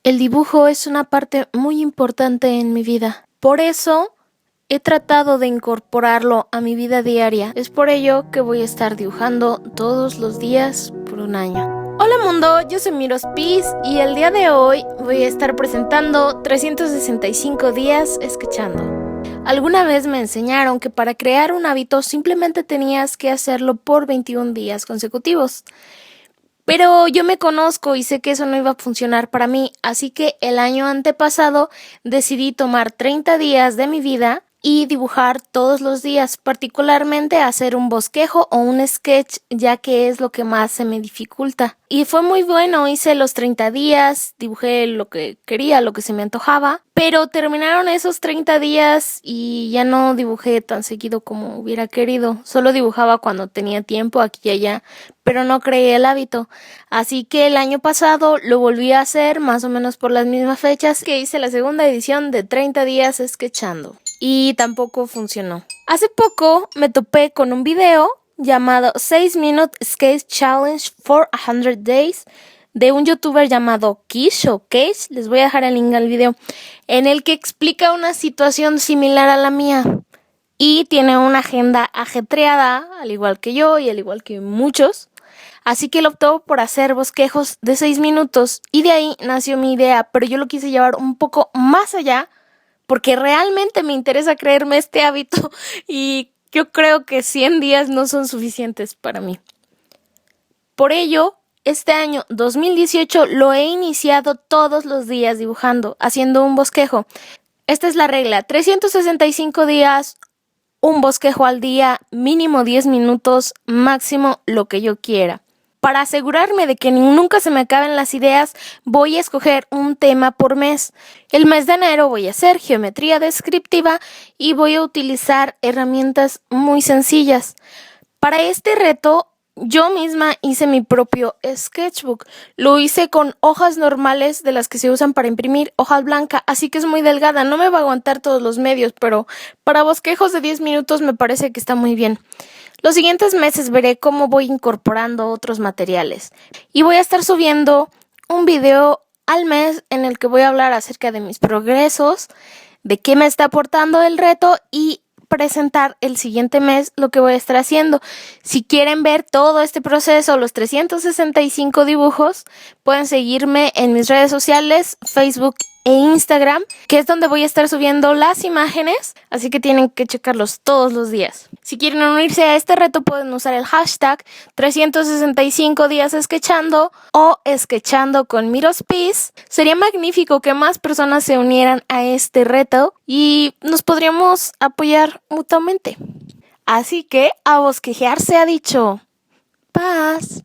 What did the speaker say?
El dibujo es una parte muy importante en mi vida. Por eso he tratado de incorporarlo a mi vida diaria. Es por ello que voy a estar dibujando todos los días por un año. Hola mundo, yo soy Miros Piz y el día de hoy voy a estar presentando 365 días sketchando. Alguna vez me enseñaron que para crear un hábito simplemente tenías que hacerlo por 21 días consecutivos. Pero yo me conozco y sé que eso no iba a funcionar para mí, así que el año antepasado decidí tomar 30 días de mi vida y dibujar todos los días, particularmente hacer un bosquejo o un sketch, ya que es lo que más se me dificulta. Y fue muy bueno, hice los 30 días, dibujé lo que quería, lo que se me antojaba, pero terminaron esos 30 días y ya no dibujé tan seguido como hubiera querido. Solo dibujaba cuando tenía tiempo aquí y allá, pero no creé el hábito. Así que el año pasado lo volví a hacer más o menos por las mismas fechas que hice la segunda edición de 30 días sketchando. Y tampoco funcionó. Hace poco me topé con un video llamado 6 Minute Sketch Challenge for 100 Days de un youtuber llamado Kish o Case, les voy a dejar el link al video, en el que explica una situación similar a la mía. Y tiene una agenda ajetreada, al igual que yo y al igual que muchos. Así que él optó por hacer bosquejos de 6 minutos y de ahí nació mi idea, pero yo lo quise llevar un poco más allá porque realmente me interesa creerme este hábito y yo creo que 100 días no son suficientes para mí. Por ello, este año 2018 lo he iniciado todos los días dibujando, haciendo un bosquejo. Esta es la regla, 365 días, un bosquejo al día, mínimo 10 minutos, máximo lo que yo quiera. Para asegurarme de que nunca se me acaben las ideas, voy a escoger un tema por mes. El mes de enero voy a hacer geometría descriptiva y voy a utilizar herramientas muy sencillas. Para este reto, yo misma hice mi propio sketchbook. Lo hice con hojas normales de las que se usan para imprimir, hoja blanca, así que es muy delgada. No me va a aguantar todos los medios, pero para bosquejos de 10 minutos me parece que está muy bien. Los siguientes meses veré cómo voy incorporando otros materiales y voy a estar subiendo un video al mes en el que voy a hablar acerca de mis progresos, de qué me está aportando el reto y presentar el siguiente mes lo que voy a estar haciendo. Si quieren ver todo este proceso, los 365 dibujos, pueden seguirme en mis redes sociales, Facebook e Instagram, que es donde voy a estar subiendo las imágenes, así que tienen que checarlos todos los días. Si quieren unirse a este reto pueden usar el hashtag 365 días sketchando o sketchando con Miros Piz. Sería magnífico que más personas se unieran a este reto y nos podríamos apoyar mutuamente. Así que a bosquejear se ha dicho. Paz.